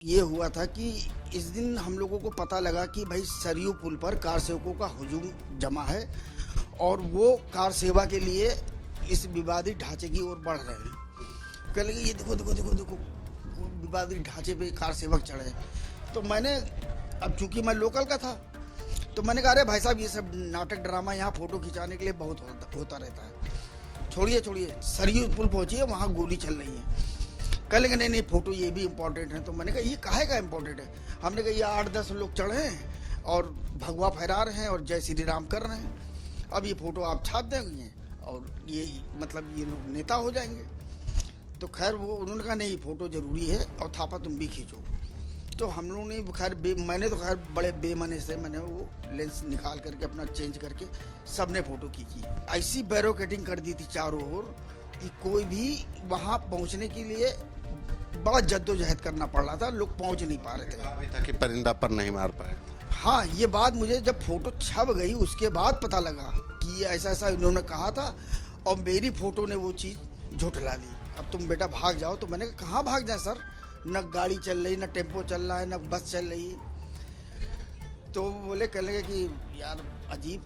ये हुआ था कि इस दिन हम लोगों को पता लगा कि भाई सरयू पुल पर कार सेवकों का हुजूम जमा है और वो कार सेवा के लिए इस विवादित ढांचे की ओर बढ़ रहे हैं। कह लगे ये देखो देखो देखो देखो विवादित ढांचे पे कार सेवक चढ़े। तो मैंने, अब चूंकि मैं लोकल का था, तो मैंने कहा अरे भाई साहब ये सब नाटक ड्रामा यहाँ फोटो खिंचाने के लिए बहुत होता रहता है, छोड़िए छोड़िए। सरयू पुल पहुंचिए, वहाँ गोली चल रही है। कह लेंगे नहीं नहीं फोटो ये भी इम्पोर्टेंट है। तो मैंने कहा ये काहे का इम्पोर्टेंट है? हमने कहा ये 8-10 लोग चढ़े हैं और भगवा फहरा रहे हैं और जय श्री राम कर रहे हैं। अब ये फोटो आप छाप देंगे और ये मतलब ये लोग नेता हो जाएंगे। तो खैर वो उन्होंने कहा नहीं फोटो जरूरी है और थापा तुम भी खींचो। तो हम लोगों ने खैर मैंने तो खैर बड़े बेमने से मैंने वो लेंस निकाल करके अपना चेंज करके सबने फोटो खींची। ऐसी बैरोकेटिंग कर दी थी चारों ओर कि कोई भी वहाँ पहुँचने के लिए बड़ा जद्दोजहद करना पड़ रहा था, लोग पहुँच नहीं पा रहे थे। था कि परिंदा पर नहीं मार पाए। हाँ, ये बात मुझे जब फोटो छप गई उसके बाद पता लगा कि ये ऐसा ऐसा इन्होंने कहा था और मेरी फोटो ने वो चीज़ झुठला दी। अब तुम बेटा भाग जाओ। तो मैंने कहा कहाँ भाग जाए सर, न गाड़ी चल रही, न टेम्पो चल रहा है, न बस चल रही है। तो बोले कह लगे कि यार अजीब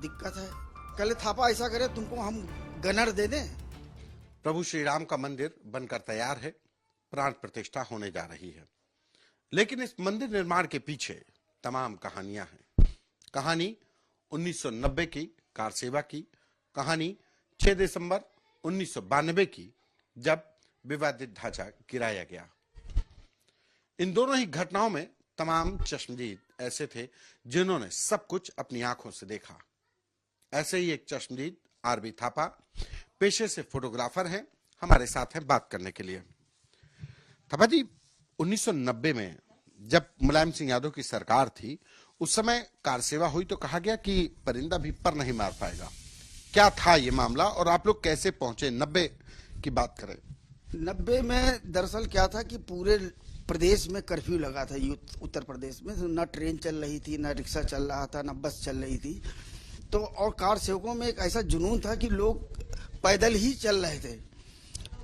दिक्कत है। कल थापा ऐसा करे तुमको हम गनर दे दें। प्रभु श्री राम का मंदिर बनकर तैयार है, प्राण प्रतिष्ठा होने जा रही है। लेकिन इस मंदिर निर्माण के पीछे तमाम कहानियां हैं। कहानी 1990 की कार सेवा की, कहानी 6 दिसंबर 1992 की जब विवादित ढांचा गिराया गया। इन दोनों ही घटनाओं में तमाम चश्मदीद ऐसे थे जिन्होंने सब कुछ अपनी आंखों से देखा। ऐसे ही एक चश्मदीद आरबी थापा पेशे से फोटोग्राफर हैं, हमारे साथ हैं बात करने के लिए। थापा जी, 1990 में जब मुलायम सिंह यादव की सरकार थी उस समय कार सेवा हुई तो कहा गया कि परिंदा भी पर नहीं मार पाएगा। क्या था ये मामला और आप लोग कैसे पहुंचे? 90 की बात करें। 90 में दरअसल क्या था कि पूरे प्रदेश में कर्फ्यू लगा था। उत्तर प्रदेश में न ट्रेन चल रही थी, न रिक्शा चल रहा था, न बस चल रही थी। तो और कार सेवकों में एक ऐसा जुनून था कि लोग पैदल ही चल रहे थे,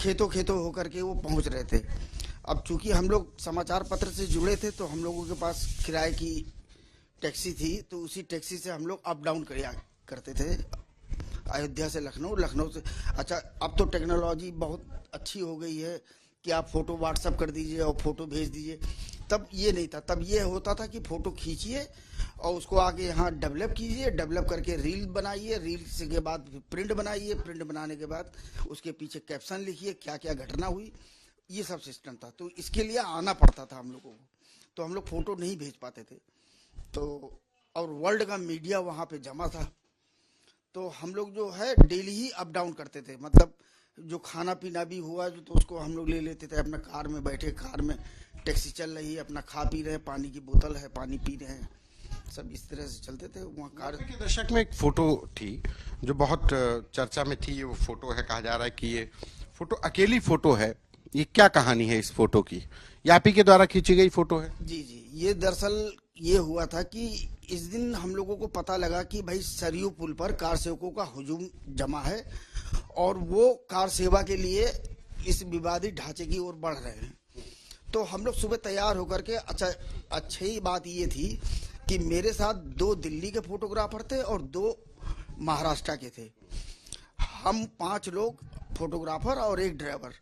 खेतों खेतों होकर के वो पहुंच रहे थे। अब चूंकि हम लोग समाचार पत्र से जुड़े थे तो हम लोगों के पास किराए की टैक्सी थी, तो उसी टैक्सी से हम लोग अप डाउन करते थे, अयोध्या से लखनऊ, लखनऊ से। अच्छा, अब तो टेक्नोलॉजी बहुत अच्छी हो गई है कि आप फोटो व्हाट्सअप कर दीजिए और फोटो भेज दीजिए। तब ये नहीं था। तब ये होता था कि फोटो खींचिए और उसको आगे यहाँ डेवलप कीजिए, डेवलप करके रील बनाइए, रील से के बाद प्रिंट बनाइए, प्रिंट बनाने के बाद उसके पीछे कैप्शन लिखिए क्या क्या घटना हुई। ये सब सिस्टम था। तो इसके लिए आना पड़ता था हम लोगों को, तो हम लोग फोटो नहीं भेज पाते थे। तो और वर्ल्ड का मीडिया वहाँ पे जमा था, तो हम लोग जो है डेली ही अप डाउन करते थे। मतलब जो खाना पीना भी हुआ तो उसको हम लोग ले लेते थे अपना, कार में बैठे, कार में टैक्सी चल रही है, अपना खा पी रहे हैं, पानी की बोतल है पानी पी रहे हैं, सब इस तरह से चलते थे वहाँ कार के दशक में एक फोटो थी जो बहुत चर्चा में थी। ये वो फोटो है, कहा जा रहा है कि ये फोटो अकेली फोटो है। ये क्या कहानी है इस फोटो की? ये आप ही के द्वारा खींची गई फोटो है? जी जी, ये दरअसल ये हुआ था कि इस दिन हम लोगों को पता लगा कि भाई सरयू पुल पर कार सेवकों का हुजूम जमा है और वो कार सेवा के लिए इस विवादित ढांचे की ओर बढ़ रहे हैं। तो हम लोग सुबह तैयार होकर के, अच्छा अच्छी बात ये थी कि मेरे साथ 2 दिल्ली के फोटोग्राफर थे और 2 महाराष्ट्र के थे। हम 5 लोग फोटोग्राफर और 1 ड्राइवर।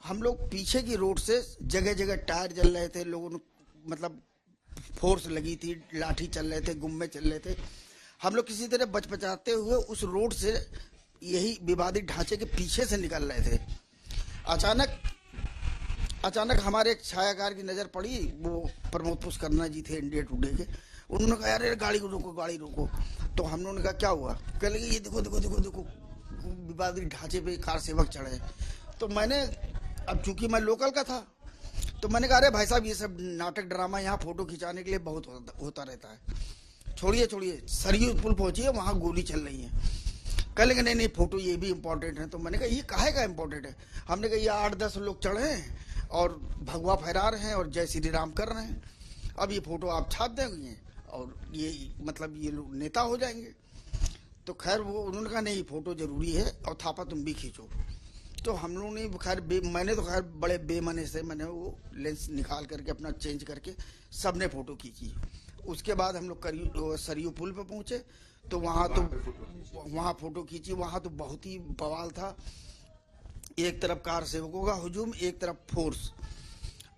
हम लोग पीछे की रोड से जगह जगह टायर जल रहे थे, लोगों ने मतलब फोर्स लगी थी, लाठी चल रहे थे, गुम्मे चल रहे थे। हम लोग किसी तरह बचबचाते हुए उस रोड से यही विवादित ढांचे के पीछे से निकल रहे थे। अचानक हमारे एक छायाकार की नज़र पड़ी, वो प्रमोद पुष्करना जी थे इंडिया टुडे के। उन्होंने कहा यार गाड़ी को रोको, गाड़ी रोको। तो हम लोगों ने कहा क्या हुआ? कह लगे ये देखो देखो देखो देखो विवादित ढांचे पे कार सेवक चढ़े। तो मैंने, अब चूंकि मैं लोकल का था, तो मैंने कहा अरे भाई साहब ये सब नाटक ड्रामा यहाँ फोटो खिंचाने के लिए बहुत होता रहता है, छोड़िए छोड़िए। सरयू पुल पहुंचिए, वहाँ गोली चल रही है। कह लेंगे नहीं नहीं फोटो ये भी इम्पोर्टेंट है। तो मैंने कहा ये काहे का इम्पोर्टेंट है? हमने कहा ये 8-10 लोग चढ़े हैं और भगवा फहरा रहे हैं और जय श्री राम कर रहे हैं। अब ये फोटो आप छाप देंगे और ये मतलब ये लोग नेता हो जाएंगे। तो खैर वो उन्होंने कहा नहीं फोटो जरूरी है और थापा तुम भी खींचो। तो हम लोगों ने खैर मैंने तो खैर बड़े बेमने से मैंने वो लेंस निकाल करके अपना चेंज करके सबने फोटो खींची। उसके बाद हम लोग सरयू पुल पे पहुंचे तो वहाँ फोटो खींची। वहाँ तो बहुत ही बवाल था। एक तरफ कार सेवकों का हुजूम, एक तरफ फोर्स,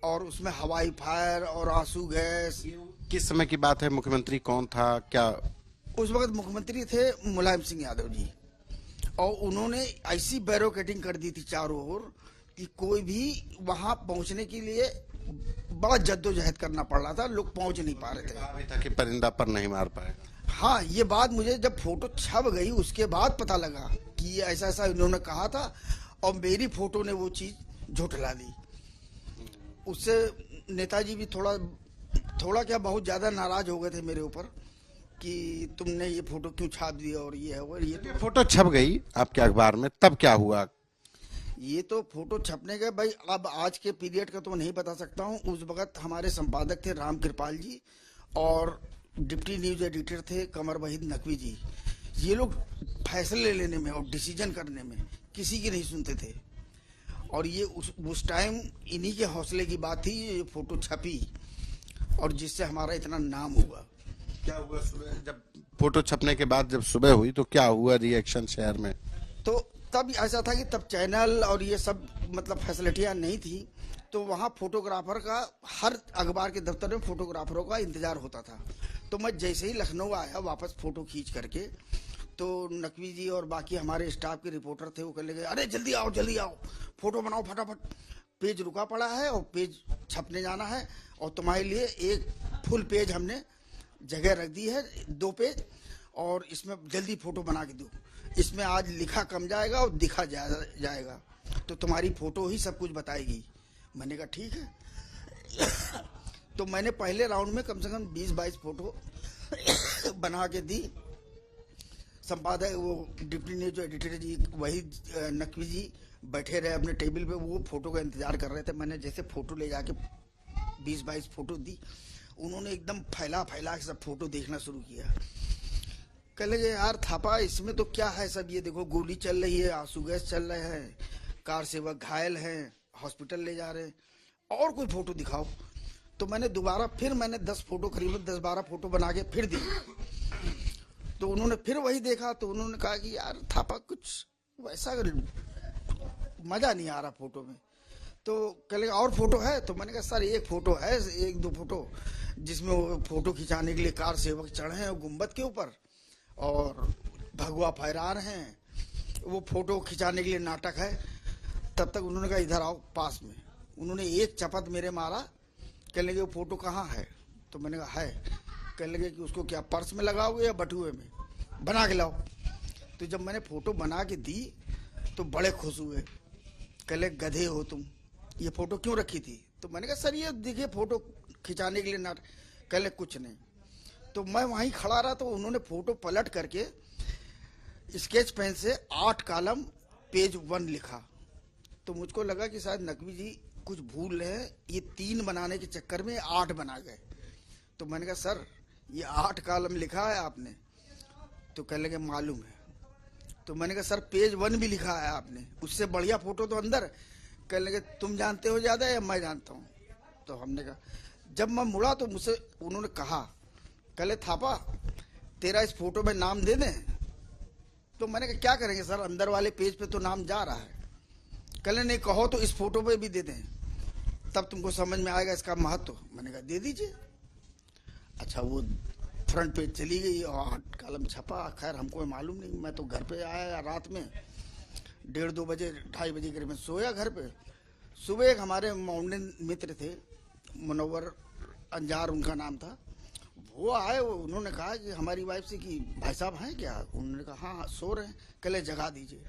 और उसमें हवाई फायर और आंसू गैस। किस समय की बात है? मुख्यमंत्री कौन था? क्या उस वक्त मुख्यमंत्री थे मुलायम सिंह यादव जी, और उन्होंने ऐसी बैरिकेडिंग कर दी थी चारों ओर कि कोई भी वहां पहुंचने के लिए बड़ा जद्दोजहद करना पड़ रहा था, लोग पहुंच नहीं पा रहे थे। कहा भी था कि परिंदा पर नहीं मार पाएगा। हाँ, ये बात मुझे जब फोटो छप गई उसके बाद पता लगा कि ये ऐसा ऐसा इन्होंने कहा था, और मेरी फोटो ने वो चीज झुठला दी। उससे नेताजी भी थोड़ा क्या बहुत ज्यादा नाराज हो गए थे मेरे ऊपर कि तुमने ये फोटो क्यों छाप दी, और ये है वो। ये तो फोटो छप गई आपके अखबार में, तब क्या हुआ? ये तो फोटो छपने के भाई, अब आज के पीरियड का तो नहीं बता सकता हूँ। उस वक्त हमारे संपादक थे राम कृपाल जी, और डिप्टी न्यूज एडिटर थे कमर वहीद नकवी जी। ये लोग फैसले लेने में और डिसीजन करने में किसी की नहीं सुनते थे, और ये उस टाइम इन्हीं के हौसले की बात थी। ये फोटो छपी और जिससे हमारा इतना नाम हुआ। क्या हुआ सुबह जब फोटो छपने के बाद, जब सुबह हुई तो क्या हुआ रिएक्शन शहर में? तो तब ऐसा था कि तब चैनल और ये सब मतलब फैसिलिटियां नहीं थी, तो वहाँ फोटोग्राफर का, हर अखबार के दफ्तर में फोटोग्राफरों का इंतजार होता था। तो मैं जैसे ही लखनऊ आया वापस फोटो खींच करके, तो नकवी जी और बाकी हमारे स्टाफ के रिपोर्टर थे, वो कहने लगे अरे जल्दी आओ फोटो बनाओ फटाफट, पेज रुका पड़ा है और पेज छपने जाना है, और तुम्हारे लिए एक फुल पेज हमने जगह रख दी है, 2 पेज, और इसमें जल्दी फोटो बना के दो। इसमें आज लिखा कम जाएगा और दिखा जाएगा, तो तुम्हारी फोटो ही सब कुछ बताएगी। मैंने कहा ठीक है। तो मैंने पहले राउंड में कम से कम 20-22 फोटो बना के दी। संपादक वो डिप्टी न्यूज एडिटर जी वही नकवी जी बैठे रहे अपने टेबल पे, वो फोटो का इंतजार कर रहे थे। मैंने जैसे फोटो ले जाके 20-22 फोटो दी, उन्होंने एकदम फैला के सब फोटो देखना शुरू किया। कह लगे यार थापा, इसमें तो क्या है सब, ये देखो गोली चल रही है, आंसू गैस चल रहे हैं, कार सेवक घायल हैं, हॉस्पिटल ले जा रहे हैं, और कोई फोटो दिखाओ। तो मैंने दोबारा फिर 10 फोटो, करीबन 10-12 फोटो बना के फिर दी। तो उन्होंने फिर वही देखा, तो उन्होंने कहा कि यार थापा कुछ वैसा मजा नहीं आ रहा फोटो में। तो कह लगे और फोटो है? तो मैंने कहा सर एक फोटो है, 1-2 फोटो, जिसमें वो फोटो खिंचाने के लिए कार सेवक चढ़े हैं गुम्बद के ऊपर और भगवा फहरा रहे हैं, वो फोटो खिंचाने के लिए नाटक है। तब तक उन्होंने कहा इधर आओ पास में। उन्होंने एक चपत मेरे मारा, कहने लगे वो फोटो कहाँ है? तो मैंने कहा है। कहने लगे कि उसको क्या पर्स में लगाओगे या बटुए में? बना के लाओ। तो जब मैंने फोटो बना के दी तो बड़े खुश हुए, कहने लगे गधे हो तुम, ये फोटो क्यों रखी थी? तो मैंने कहा सर ये देखिए फोटो खिंचाने के लिए नाटक। कहने लगे कुछ नहीं। तो मैं वहीं खड़ा रहा, तो उन्होंने फोटो पलट करके स्केच पेन से 8 कॉलम पेज 1 लिखा। तो मुझको लगा कि शायद नकवी जी कुछ भूल रहे हैं, ये 3 बनाने के चक्कर में 8 बना गए। तो मैंने कहा सर ये 8 कॉलम लिखा है आपने? तो कहने लगे मालूम है। तो मैंने कहा सर पेज 1 भी लिखा है आपने, उससे बढ़िया फोटो तो अंदर। कहने लगे तुम जानते हो ज्यादा या मैं जानता हूँ? तो हमने कहा, जब मैं मुड़ा तो मुझसे उन्होंने कहा, कहले थापा तेरा इस फोटो में नाम दे दें? तो मैंने कहा क्या करेंगे सर, अंदर वाले पेज पे तो नाम जा रहा है। कहले नहीं कहो तो इस फोटो पे भी दे दें, तब तुमको समझ में आएगा इसका महत्व। मैंने कहा दे दीजिए। अच्छा वो फ्रंट पेज चली गई और 8 कॉलम छपा। खैर हमको मालूम नहीं, मैं तो घर पे आया रात में 1:30-2 बजे, 2:30 बजे करीब में सोया घर पे। सुबह एक हमारे माउंटेन मित्र थे, मुनव्वर अंजार उनका नाम था, वो आए। उन्होंने कहा कि हमारी वाइफ से कि भाई साहब हैं क्या? उन्होंने कहा हाँ सो रहे हैं। कहले जगा दीजिए।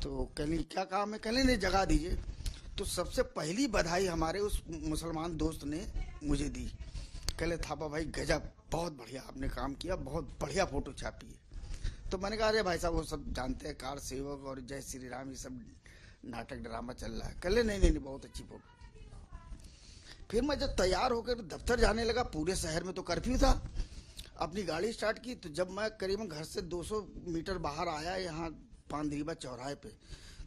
तो कहले क्या काम है? कहले नहीं जगा दीजिए। तो सबसे पहली बधाई हमारे उस मुसलमान दोस्त ने मुझे दी। कहले थापा भाई गजब, बहुत बढ़िया आपने काम किया, बहुत बढ़िया फोटो छापी है। तो मैंने कहा अरे भाई साहब वो सब जानते हैं, कार सेवक और जय श्री राम ये सब नाटक ड्रामा चल रहा है। कहले नहीं बहुत अच्छी फोटो। फिर मैं जब तैयार होकर दफ्तर जाने लगा, पूरे शहर में तो कर्फ्यू था, अपनी गाड़ी स्टार्ट की। तो जब मैं करीबन घर से 200 मीटर बाहर आया यहाँ पानदरीबा चौराहे पे,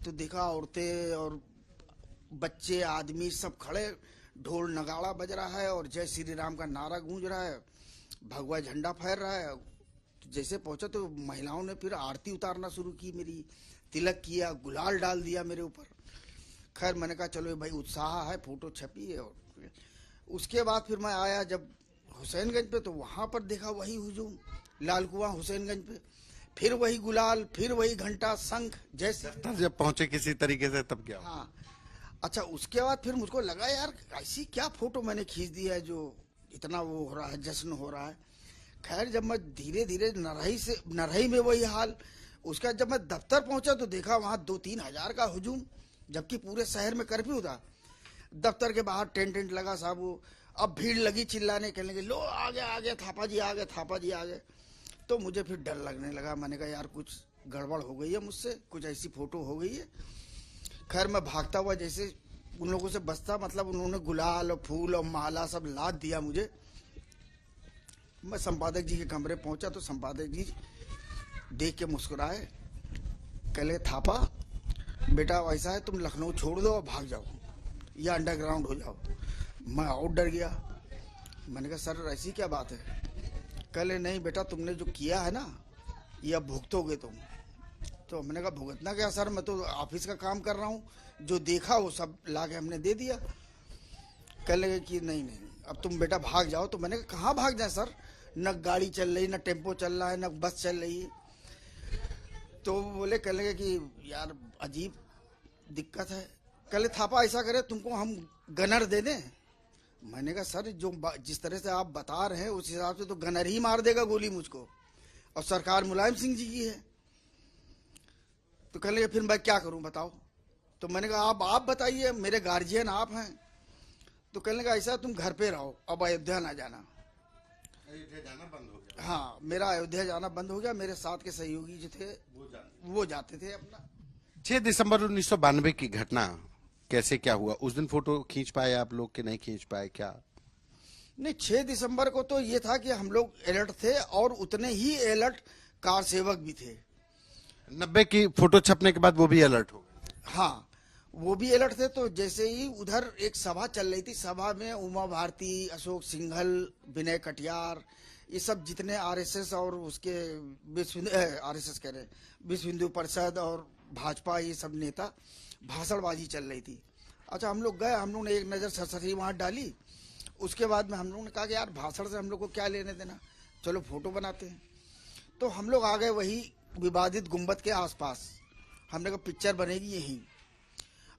तो देखा औरतें और बच्चे आदमी सब खड़े, ढोल नगाड़ा बज रहा है और जय श्री राम का नारा गूंज रहा है, भगवा झंडा फहर रहा है। जैसे पहुंचा तो महिलाओं ने फिर आरती उतारना शुरू की, मेरी तिलक किया, गुलाल डाल दिया मेरे ऊपर। खैर मैंने कहा चलो भाई उत्साह है, फोटो छपी है। और उसके बाद फिर मैं आया जब हुसैनगंज पे, तो वहां पर देखा वही हुजूम, लाल कुआं हुसैनगंज पे, फिर वही गुलाल, फिर वही घंटा शंख जैसे। जब पहुंचे किसी तरीके से तब क्या हुआ? हाँ, अच्छा उसके बाद फिर मुझको लगा यार ऐसी क्या फोटो मैंने खींच दी है जो इतना वो हो रहा है, जश्न हो रहा है। खैर जब मैं धीरे धीरे नरही में वही हाल। उसका जब मैं दफ्तर पहुंचा तो देखा वहां 2-3 हजार का हुजूम, जबकि पूरे शहर में कर्फ्यू था। दफ्तर के बाहर टेंट लगा साहब, वो अब भीड़ लगी चिल्लाने, कहने लगे लो आ गया थापा जी आ गए, थापा जी आ गए। तो मुझे फिर डर लगने लगा, मैंने कहा यार कुछ गड़बड़ हो गई है मुझसे, कुछ ऐसी फोटो हो गई है। खैर मैं भागता हुआ जैसे उन लोगों से बचता, मतलब उन्होंने गुलाल और फूल और माला सब लाद दिया मुझे। मैं संपादक जी के कमरे पहुंचा तो संपादक जी देख के मुस्कुराए, कहले थापा बेटा ऐसा है तुम लखनऊ छोड़ दो और भाग जाओ या अंडरग्राउंड हो जाओ। मैं और डर गया, मैंने कहा सर ऐसी क्या बात है? कहले नहीं बेटा तुमने जो किया है ना ये अब भुगतोगे तुम। तो मैंने कहा भुगतना क्या सर, मैं तो ऑफिस का काम कर रहा हूँ, जो देखा वो सब ला के हमने दे दिया। कह लगे कि नहीं अब तुम बेटा भाग जाओ। तो मैंने कहा कहाँ भाग जाए सर, न गाड़ी चल रही, न टेम्पो चल रहा है, न बस चल रही है। तो बोले कह लगे कि यार अजीब दिक्कत है। कहले थापा ऐसा करे तुमको हम गनर दे दें। मैंने कहा सर जो जिस तरह से आप बता रहे हैं उस हिसाब से तो गनर ही मार देगा गोली मुझको, और सरकार मुलायम सिंह जी की है। तो कहने लगे फिर मैं क्या करूं बताओ। तो मैंने कहा आप बताइए, मेरे गार्जियन आप हैं। तो कहने लगा ऐसा तुम घर पे रहो, अब अयोध्या ना जाना। अयोध्या जाना बंद हो गया? हाँ मेरा अयोध्या जाना बंद हो गया। मेरे साथ के सहयोगी जो थे वो जाते थे अपना। 6 दिसंबर 1992 की घटना कैसे क्या हुआ? उस दिन फोटो खींच पाए आप लोग कि नहीं खींच पाए क्या? नहीं 6 दिसंबर को तो ये था कि हम लोग अलर्ट थे और उतने ही अलर्ट कार सेवक भी थे। 90 की फोटो छपने के बाद वो भी अलर्ट हो गए? हाँ वो भी अलर्ट थे। तो जैसे ही उधर एक सभा चल रही थी, सभा में उमा भारती, अशोक सिंघल, विनय कटियार, ये सब जितने आरएसएस और उसके आरएसएस कह रहे विश्व हिंदू परिषद और भाजपा ये सब नेता भाषणबाजी चल रही थी। अच्छा हम लोग गए, हम लोग ने एक नज़र सरसरी वहाँ डाली। उसके बाद में हम लोगों ने कहा कि यार भाषण से हम लोग को क्या लेने देना, चलो फोटो बनाते हैं। तो हम लोग आ गए वही विवादित गुम्बद के आसपास। हमने कहा पिक्चर बनेगी यहीं।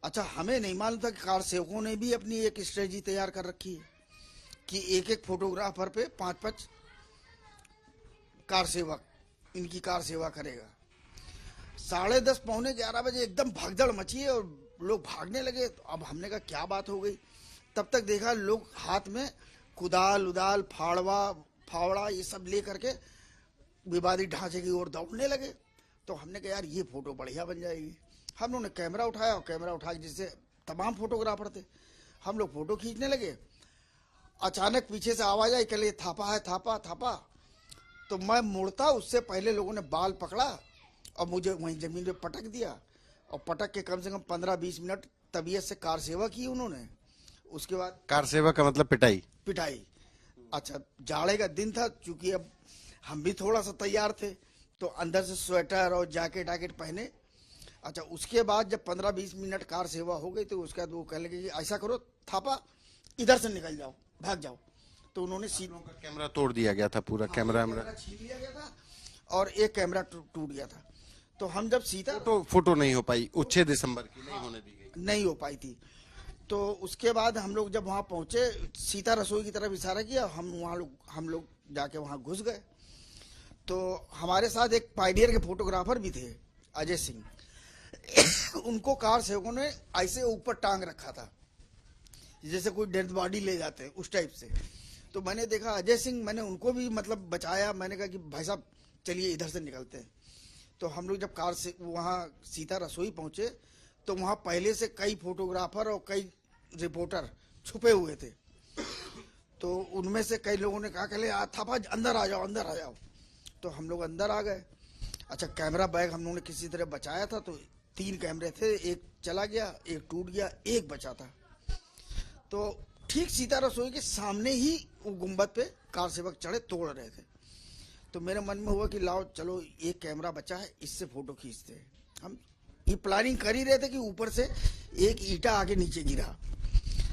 अच्छा हमें नहीं मालूम था कि कार सेवकों ने भी अपनी एक स्ट्रेटजी तैयार कर रखी है कि एक फोटोग्राफर पे 5-5 कार सेवक इनकी कार सेवा करेगा। 10:30 पौने 11 बजे एकदम भगदड़ मची और लोग भागने लगे। तो अब हमने कहा क्या बात हो गई। तब तक देखा लोग हाथ में कुदाल उदाल फावड़ा ये सब ले करके विवादित ढांचे की ओर दौड़ने लगे। तो हमने कहा यार ये फोटो बढ़िया बन जाएगी। हम लोगों ने कैमरा उठाया और कैमरा उठा के जिससे तमाम फोटोग्राफर थे हम लोग फोटो खींचने लगे। अचानक पीछे से आवाज आई, कहले थापा है थापा थापा। तो मैं मुड़ता उससे पहले लोगों ने बाल पकड़ा और मुझे वहीं जमीन पे पटक दिया। और पटक के कम से कम 15-20 मिनट तबीयत से कार सेवा की उन्होंने। उसके बाद कार सेवा का मतलब पिटाई। अच्छा जाड़े का दिन था, चूंकि अब हम भी थोड़ा सा तैयार थे तो अंदर से स्वेटर और जैकेट पहने। अच्छा उसके बाद जब 15-20 मिनट कार सेवा हो गई तो उसके बाद वो कहने लगे कि ऐसा करो थापा इधर से निकल जाओ, भाग जाओ। तो उन्होंने का कैमरा तोड़ दिया गया था, पूरा कैमरा छीन लिया गया था और एक कैमरा टूट गया था। तो हम जब सीधा फोटो नहीं हो पाई, 6 दिसंबर की नहीं होने दी गई, नहीं हो पाई थी। तो उसके बाद हम लोग जब वहाँ पहुंचे, सीता रसोई की तरफ इशारा किया, हम लोग जाके वहाँ घुस गए। तो हमारे साथ एक पायनियर के फोटोग्राफर भी थे, अजय सिंह। उनको कार सेवकों ने ऐसे ऊपर टांग रखा था जैसे कोई डेड बॉडी ले जाते हैं उस टाइप से। तो मैंने देखा अजय सिंह, मैंने उनको भी मतलब बचाया। मैंने कहा कि भाई साहब चलिए इधर से निकलते हैं। तो हम लोग जब कार से वहाँ सीता रसोई पहुंचे तो वहाँ पहले से कई फोटोग्राफर और कई रिपोर्टर छुपे हुए थे। तो उनमें से कई लोगों ने कहा कि थापा अंदर आ जाओ, अंदर आ जाओ। तो हम लोग अंदर आ गए। अच्छा कैमरा बैग हम लोगों ने किसी तरह बचाया था। तो 3 कैमरे थे, एक चला गया, एक टूट गया, एक बचा था। तो ठीक सीता रसोई के सामने ही वो गुंबद पे कार सेवक चढ़े तोड़ रहे थे। तो मेरे मन में हुआ कि लाओ चलो एक कैमरा बचा है, इससे फोटो खींचते हैं। हम ये प्लानिंग कर ही रहे थे कि ऊपर से एक ईंटा आगे नीचे गिरा।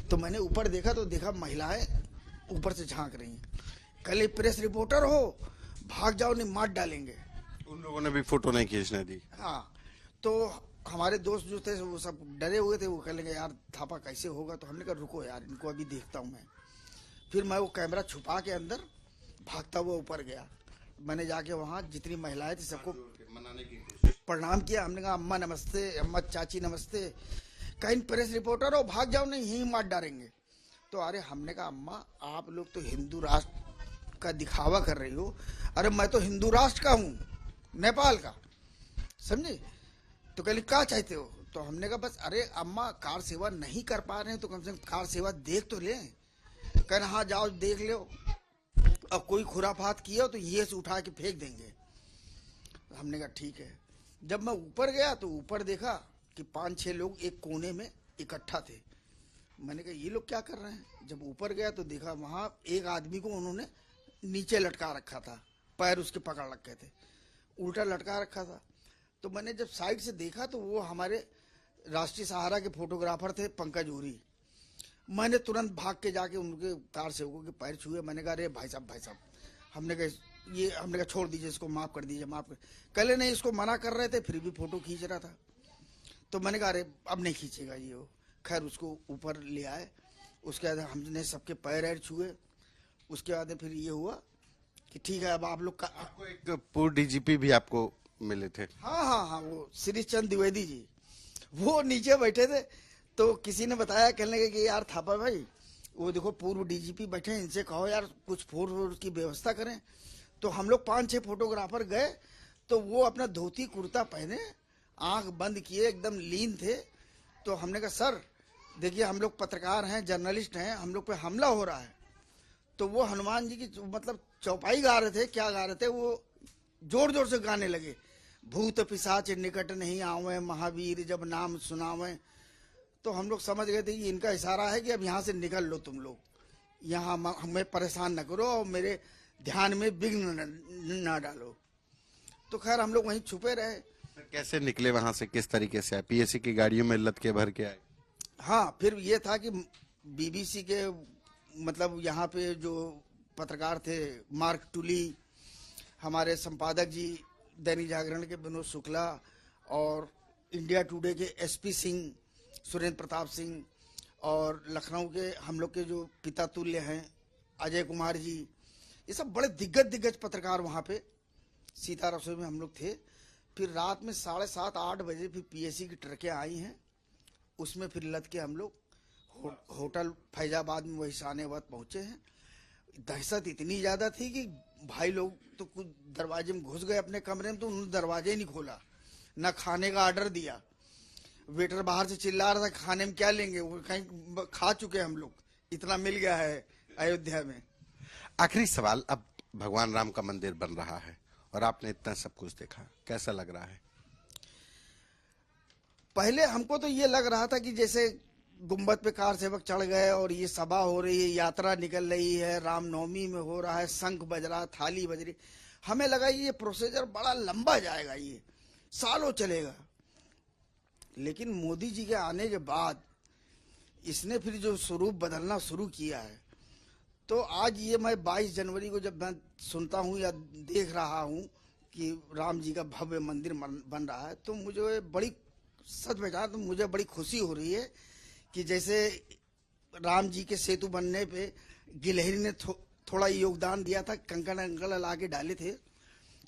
तो मैंने ऊपर देखा तो देखा महिलाएं ऊपर से झांक रही हैं। कल प्रेस रिपोर्टर हो, भाग जाओ नहीं मार डालेंगे। उन लोगों ने भी फोटो नहीं खींचने दी। हाँ, तो हमारे दोस्त जो थे वो सब डरे हुए थे। वो कह लेंगे यार थापा कैसे होगा। तो हमने कहा रुको यार, इनको अभी देखता हूँ मैं। फिर मैं वो कैमरा छुपा के अंदर भागता हुआ ऊपर गया। मैंने जाके वहाँ जितनी महिलाएं थी सबको मनाने की कोशिश। प्रणाम किया। हमने कहा अम्मा नमस्ते, अम्मा चाची नमस्ते। कहीं प्रेस रिपोर्टर हो, भाग जाओ नहीं यहीं मार डालेंगे। तो अरे हमने कहा अम्मा आप लोग तो हिंदू राष्ट्र का दिखावा कर रही हो। अरे मैं तो हिंदू राष्ट्र का हूँ, नेपाल का, समझे। तो कहली क्या चाहते हो। तो हमने कहा बस अरे अम्मा कार सेवा नहीं कर पा रहे हैं तो कम से कम कार सेवा देख तो लें। कहना हाँ जाओ देख लो, अब कोई खुराफात किया तो ये से उठा के फेंक देंगे। हमने कहा ठीक है। जब मैं ऊपर गया तो ऊपर देखा कि 5-6 लोग एक कोने में इकट्ठा थे। मैंने कहा ये लोग क्या कर रहे हैं। जब ऊपर गया तो देखा वहां एक आदमी को उन्होंने नीचे लटका रखा था, पैर उसके पकड़ रखे थे, उल्टा लटका रखा था। तो मैंने जब साइड से देखा तो वो हमारे राष्ट्रीय सहारा के फोटोग्राफर थे, पंकज ओरी। मैंने तुरंत भाग के जाके उनके कार सेवकों के पैर छुए। मैंने कहा अरे भाई साहब, हमने कहा छोड़ दीजिए इसको, माफ कर दीजिए, माफ कर। कल नहीं इसको मना कर रहे थे फिर भी फोटो खींच रहा था। तो मैंने कहा अरे अब नहीं खींचेगा ये वो। खैर उसको ऊपर ले आए। उसके बाद हमने सबके पैर छुए। उसके बाद फिर ये हुआ कि ठीक है अब आप लोग का। आपको एक पूर्व डीजीपी भी आपको मिले थे। हाँ, वो श्री चंद द्विवेदी जी, वो नीचे बैठे थे। तो किसी ने बताया, कहने लगे कि यार थापा भाई वो देखो पूर्व डीजीपी बैठे हैं, इनसे कहो यार कुछ फोटो की व्यवस्था करें। तो हम लोग 5-6 फोटोग्राफर गए। तो वो अपना धोती कुर्ता पहने, आंख बंद किए, एकदम लीन थे। तो हमने कहा सर देखिए हम लोग पत्रकार हैं, जर्नलिस्ट हैं, हम लोग पे हमला हो रहा है। तो वो हनुमान जी की मतलब चौपाई गा रहे थे, क्या गा रहे थे, वो जोर जोर से गाने लगे, भूत पिशाच निकट नहीं आवे, महावीर जब नाम सुनावे। तो हम लोग समझ गए थे कि इनका इशारा है कि अब यहाँ से निकल लो, तुम लोग यहाँ हमें परेशान न करो और मेरे ध्यान में विघ्न न डालो। तो खैर हम लोग वहीं छुपे रहे। कैसे निकले वहां से, किस तरीके से आए? पीएससी की गाड़ियों में लद के भर के आए? हाँ, फिर ये था कि बीबीसी के मतलब यहाँ पे जो पत्रकार थे, मार्क टुली, हमारे संपादक जी दैनिक जागरण के विनोद शुक्ला, और इंडिया टुडे के एसपी सिंह, सुरेंद्र प्रताप सिंह, और लखनऊ के हम लोग के जो पिता तुल्य हैं अजय कुमार जी, ये सब बड़े दिग्गज पत्रकार वहाँ पे सीता रसोई में हम लोग थे। फिर रात में 7:30-8 बजे फिर पीएससी की ट्रकें आई हैं, उसमें फिर लद के हम लोग होटल फैजाबाद में वही शानेबाद पहुंचे हैं। दहशत इतनी ज्यादा थी कि भाई लोग तो कुछ दरवाजे में घुस गए अपने कमरे में, तो उन्होंने दरवाजे ही नहीं खोला, न खाने का ऑर्डर दिया। वेटर बाहर से चिल्ला रहा था खाने में क्या लेंगे, वो कहीं खा चुके हम लोग, इतना मिल गया है अयोध्या में। आखिरी सवाल, अब भगवान राम का मंदिर बन रहा है और आपने इतना सब कुछ देखा, कैसा लग रहा है? पहले हमको तो ये लग रहा था कि जैसे गुम्बद पे कार सेवक चढ़ गए और ये सभा हो रही है, यात्रा निकल रही है, रामनवमी में हो रहा है, शंख बज रहा, थाली बज रही। हमें लगा ये प्रोसीजर बड़ा लंबा जाएगा, ये सालों चलेगा। लेकिन मोदी जी के आने के बाद इसने फिर जो स्वरूप बदलना शुरू किया है, तो आज ये मैं 22 जनवरी को जब मैं सुनता हूँ या देख रहा हूँ कि राम जी का भव्य मंदिर बन रहा है, तो मुझे बड़ी, सच में कहा तो मुझे बड़ी खुशी हो रही है कि जैसे राम जी के सेतु बनने पे गिलहरी ने थोड़ा योगदान दिया था, कंकड़ ला के डाले थे,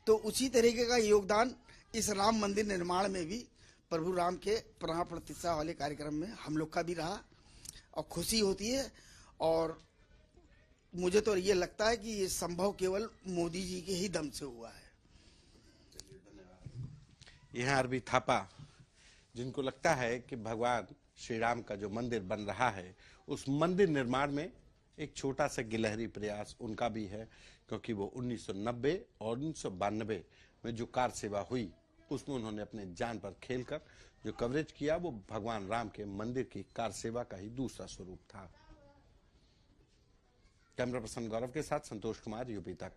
तो उसी तरीके का योगदान इस राम मंदिर निर्माण में भी प्रभु राम के प्राण प्रतिष्ठा वाले कार्यक्रम में हम लोग का भी रहा, और खुशी होती है। और मुझे तो ये लगता है कि ये संभव केवल मोदी जी के ही दम से हुआ है। यहाँ अरबी थापा, जिनको लगता है कि भगवान श्री राम का जो मंदिर बन रहा है, उस मंदिर निर्माण में एक छोटा सा गिलहरी प्रयास उनका भी है, क्योंकि वो 1990 और 1992 में जो कार सेवा हुई उसमें उन्होंने अपने जान पर खेलकर जो कवरेज किया वो भगवान राम के मंदिर की कार सेवा का ही दूसरा स्वरूप था। कैमरा पर्सन गौरव के साथ संतोष कुमार, यूपी तक।